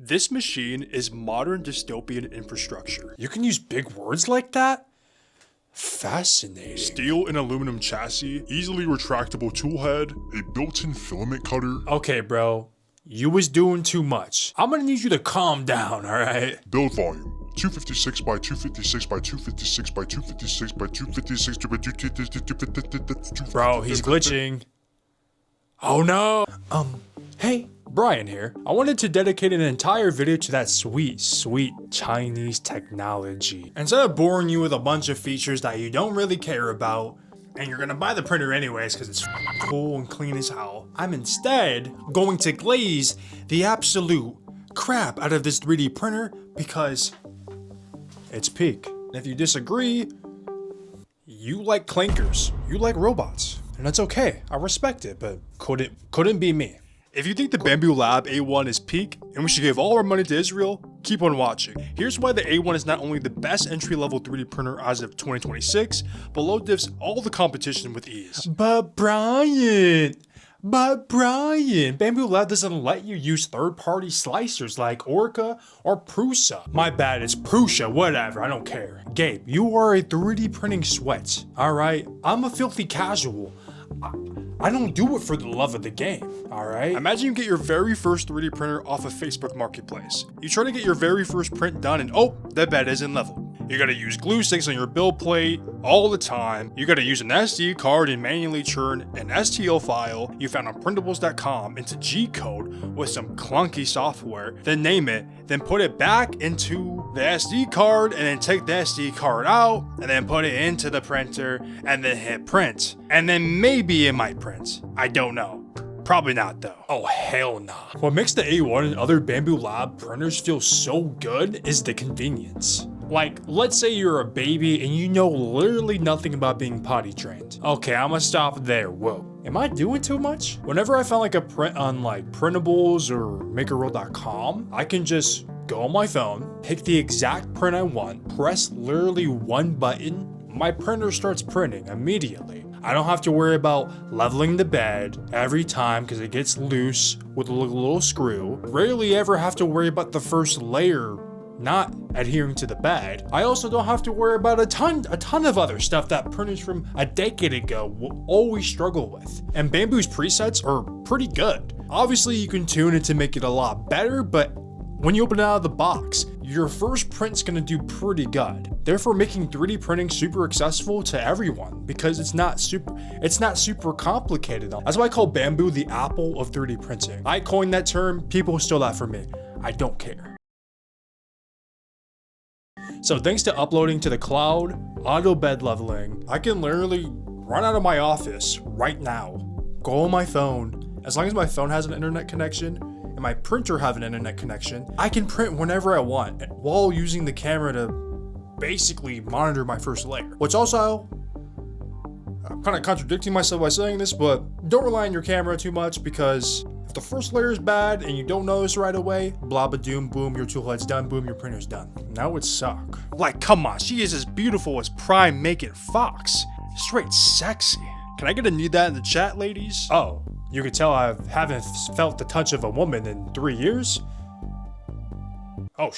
This machine is modern dystopian infrastructure. You can use big words like that? Fascinating. Steel and aluminum chassis, easily retractable tool head, a built-in filament cutter. Okay, bro. You was doing too much. I'm gonna need you to calm down, alright? Build volume. 256 by 256 by 256 by 256 by 256 by 256. Bro, he's glitching. Oh no. Hey, Brian here. I wanted to dedicate an entire video to that sweet Chinese technology. Instead of boring you with a bunch of features that you don't really care about, and you're gonna buy the printer anyways because it's cool and clean as hell, I'm instead going to glaze the absolute crap out of this 3D printer because it's peak. And if you disagree, you like clankers, you like robots, and that's okay. I respect it, but couldn't be me. If you think the Bambu Lab A1 is peak and we should give all our money to Israel, keep on watching. Here's why the A1 is not only the best entry-level 3D printer as of 2026, but outdives all the competition with ease. But Brian, Bambu Lab doesn't let you use third-party slicers like Orca or Prusa. My bad, it's Prusa, whatever, I don't care. Gabe, you are a 3D printing sweat, alright? I'm a filthy casual. I don't do it for the love of the game, alright? Imagine you get your very first 3D printer off of Facebook Marketplace. You try to get your very first print done and oh, the bed isn't level. You gotta use glue sticks on your build plate all the time. You gotta use an SD card and manually churn an STL file you found on printables.com into G-code with some clunky software, then name it, then put it back into the SD card and then take the SD card out and then put it into the printer and then hit print. And then maybe it might print. I don't know. Probably not though. Oh hell nah. What makes the A1 and other Bambu Lab printers feel so good is the convenience. Like, let's say you're a baby and you know literally nothing about being potty trained. Okay, I'm gonna stop there. Whoa. Am I doing too much? Whenever I found like a print on like printables or makerworld.com, I can just go on my phone, pick the exact print I want, press literally one button, my printer starts printing immediately. I don't have to worry about leveling the bed every time because it gets loose with a little screw. Rarely ever have to worry about the first layer not adhering to the bed. I also don't have to worry about a ton of other stuff that printers from a decade ago will always struggle with. And Bambu's presets are pretty good. Obviously you can tune it to make it a lot better, but when you open it out of the box, your first print's gonna do pretty good. Therefore making 3D printing super accessible to everyone because it's not super complicated. That's why I call Bambu the Apple of 3D printing. I coined that term, people stole that from me. I don't care. So thanks to uploading to the cloud, auto bed leveling, I can literally run out of my office right now, go on my phone. As long as my phone has an internet connection and my printer have an internet connection, I can print whenever I want while using the camera to basically monitor my first layer. Which also, I'm kind of contradicting myself by saying this, but don't rely on your camera too much because if the first layer is bad and you don't notice right away, blah ba doom, boom, your tool head's done, boom, your printer's done. That would suck. Like, come on, she is as beautiful as Prime Make It Fox. Straight sexy. Can I get a need that in the chat, ladies? Oh, you could tell I haven't felt the touch of a woman in 3 years? Oh,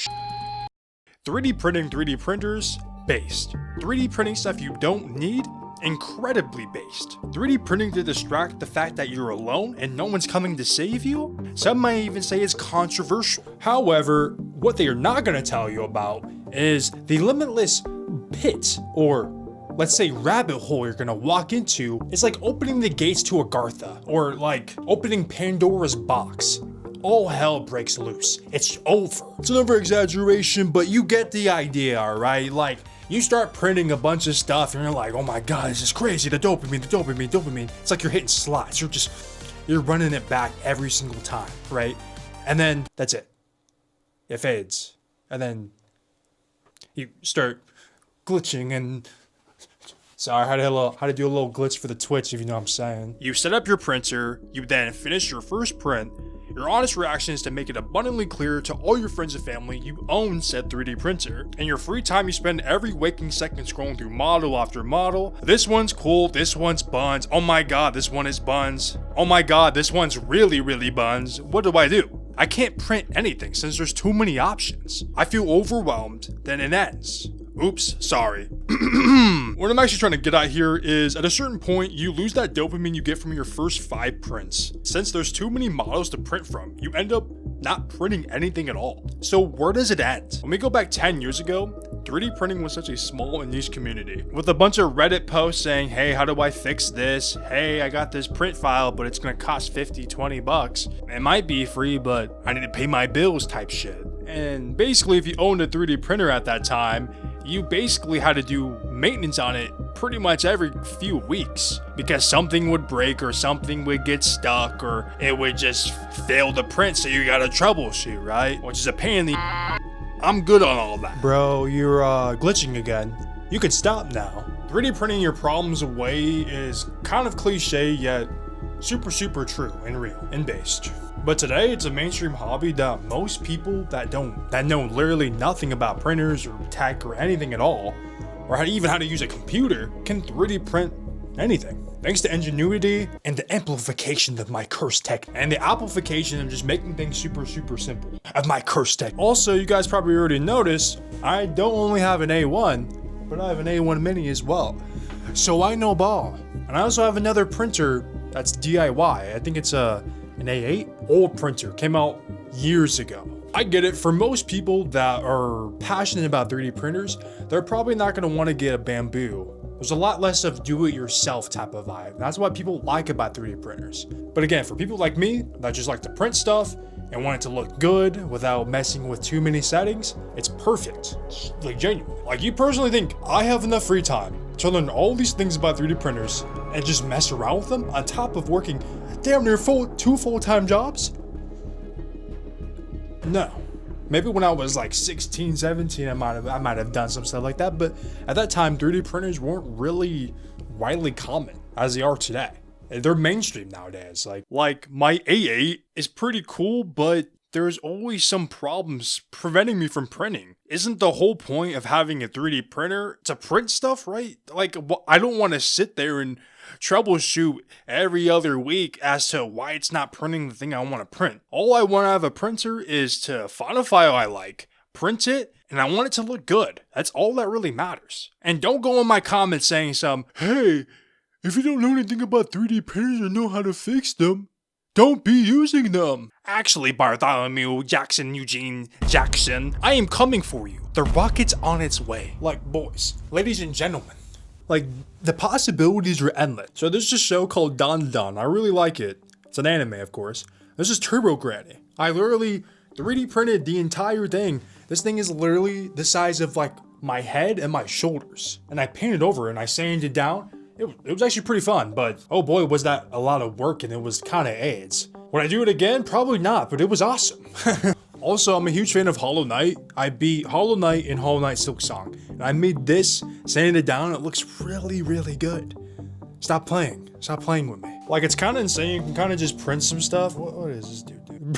3D printing 3D printers, based. 3D printing stuff you don't need, incredibly based. 3D printing to distract the fact that you're alone and no one's coming to save you? Some might even say it's controversial. However, what they are not going to tell you about is the limitless pit, or let's say rabbit hole you're going to walk into. It's like opening the gates to Agartha, or like opening Pandora's box. All hell breaks loose. It's over. It's an over-exaggeration, but you get the idea, alright? Like, you start printing a bunch of stuff and you're like, oh my god, this is crazy, the dopamine. It's like you're hitting slots. You're running it back every single time, right? And then that's it. It fades. And then you start glitching and sorry, I had to do a little glitch for the Twitch, if you know what I'm saying. You set up your printer, you then finish your first print. Your honest reaction is to make it abundantly clear to all your friends and family you own said 3D printer. In your free time you spend every waking second scrolling through model after model. This one's cool, this one's buns. Oh my god, this one is buns. Oh my god, this one's really buns. What do? I can't print anything since there's too many options. I feel overwhelmed, then it ends. Oops, sorry. What I'm actually trying to get at here is at a certain point, you lose that dopamine you get from your first 5 prints. Since there's too many models to print from, you end up not printing anything at all. So where does it end? When we go back 10 years ago, 3D printing was such a small and niche community with a bunch of Reddit posts saying, hey, how do I fix this? Hey, I got this print file, but it's gonna cost 50, 20 bucks. It might be free, but I need to pay my bills type shit. And basically, if you owned a 3D printer at that time, you basically had to do maintenance on it pretty much every few weeks because something would break or something would get stuck or it would just fail to print, so you gotta troubleshoot, right? Which is a pain in the I'm good on all that. Bro, you're glitching again. You can stop now. 3D printing your problems away is kind of cliche, yet super true and real and based. But today it's a mainstream hobby that most people that know literally nothing about printers or tech or anything at all, or even how to use a computer, can 3D print anything. Thanks to ingenuity and the amplification of my curse tech and the amplification of just making things super simple of my curse tech. Also, you guys probably already noticed, I don't only have an A1, but I have an A1 mini as well. So I know ball. And I also have another printer that's DIY. I think it's an A8 old printer, came out years ago. I get it. For most people that are passionate about 3D printers, they're probably not going to want to get a Bambu. There's a lot less of do-it-yourself type of vibe. That's what people like about 3D printers. But again, for people like me that just like to print stuff and want it to look good without messing with too many settings, it's perfect. It's like genuine. Like, you personally think I have enough free time to learn all these things about 3D printers and just mess around with them on top of working damn near 2 full-time jobs? No. Maybe when I was like 16, 17, I might have done some stuff like that, but at that time, 3D printers weren't really widely common as they are today. They're mainstream nowadays. Like my A8 is pretty cool, but there's always some problems preventing me from printing. Isn't the whole point of having a 3D printer to print stuff, right? Like, I don't want to sit there and troubleshoot every other week as to why it's not printing the thing I want to print. All I want out of a printer is to find a file I like, print it, and I want it to look good. That's all that really matters. And don't go in my comments saying hey, if you don't know anything about 3D printers or know how to fix them, don't be using them. Actually, Bartholomew Eugene Jackson, I am coming for you. The rocket's on its way. Like, boys, ladies and gentlemen, like, the possibilities are endless. So there's this show called Don Don. I really like it. It's an anime, of course. This is Turbo Granny. I literally 3D printed the entire thing. This thing is literally the size of like my head and my shoulders. And I painted over it and I sanded it down. It was actually pretty fun, but oh boy, was that a lot of work and it was kind of AIDS. Would I do it again? Probably not, but it was awesome. Also, I'm a huge fan of Hollow Knight. I beat Hollow Knight in Hollow Knight Silk Song. And I made this, sanded it down, it looks really good. Stop playing with me. Like, it's kind of insane, you can kind of just print some stuff. What is this dude doing?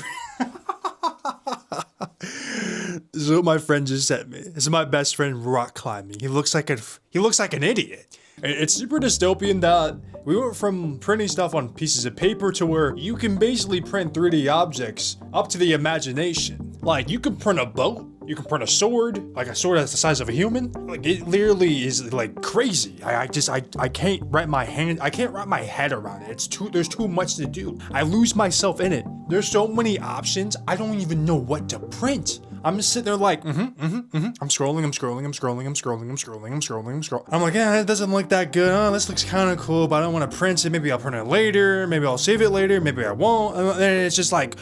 This is what my friend just sent me. This is my best friend rock climbing. He looks like an idiot. It's super dystopian that we went from printing stuff on pieces of paper to where you can basically print 3D objects up to the imagination. Like, you can print a boat, you can print a sword, like a sword that's the size of a human. Like, it literally is like crazy. I can't wrap my head around it. There's too much to do. I lose myself in it. There's so many options, I don't even know what to print. I'm just sitting there like, I'm scrolling. I'm like, yeah, it doesn't look that good. Oh, this looks kind of cool, but I don't want to print it. Maybe I'll print it later. Maybe I'll save it later. Maybe I won't. And then it's just like,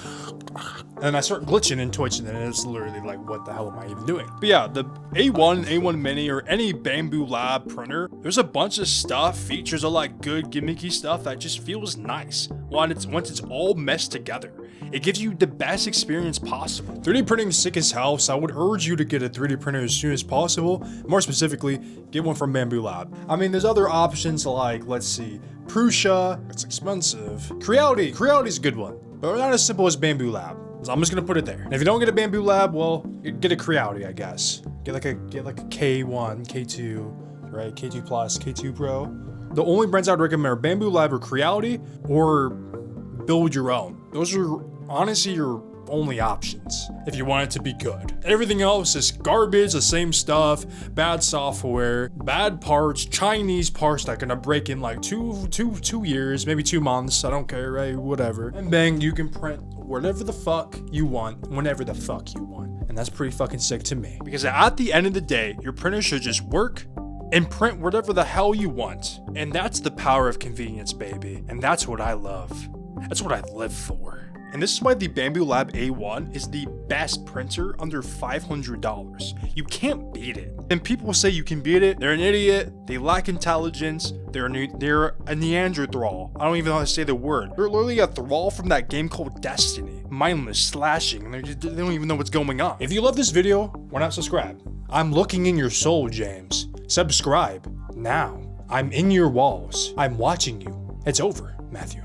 and I start glitching and twitching, and it's literally like, what the hell am I even doing? But yeah, the A1 Mini, or any Bambu Lab printer, there's a bunch of stuff, features, a lot of good gimmicky stuff that just feels nice once it's all meshed together. It gives you the best experience possible. 3D printing is sick as hell, so I would urge you to get a 3D printer as soon as possible. More specifically, get one from Bambu Lab. I mean, there's other options like, let's see, Prusa, it's expensive. Creality's a good one, but not as simple as Bambu Lab. So I'm just gonna put it there. And if you don't get a Bambu Lab, well, get a Creality, I guess. Get like a K1, K2, right? K2 Plus, K2 Pro. The only brands I would recommend are Bambu Lab or Creality, or build your own. Those are honestly your only options if you want it to be good. Everything else is garbage, the same stuff, bad software, bad parts, Chinese parts that are gonna break in like two years, maybe 2 months, I don't care, right? Whatever. And bang, you can print whatever the fuck you want, whenever the fuck you want. And that's pretty fucking sick to me. Because at the end of the day, your printer should just work and print whatever the hell you want. And that's the power of convenience, baby. And that's what I love. That's what I live for. And this is why the Bambu Lab A1 is the best printer under $500. You can't beat it. And people say you can beat it, they're an idiot, they lack intelligence, they're a Neanderthal. I don't even know how to say the word. They're literally a thrall from that game called Destiny. Mindless slashing, and they don't even know what's going on. If you love this video, why not subscribe? I'm looking in your soul, James. Subscribe now. I'm in your walls. I'm watching you. It's over, Matthew.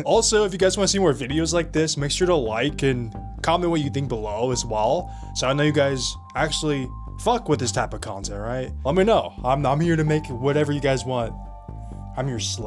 Also, if you guys want to see more videos like this, make sure to like and comment what you think below as well, so I know you guys actually fuck with this type of content, right? Let me know. I'm here to make whatever you guys want. I'm your slave.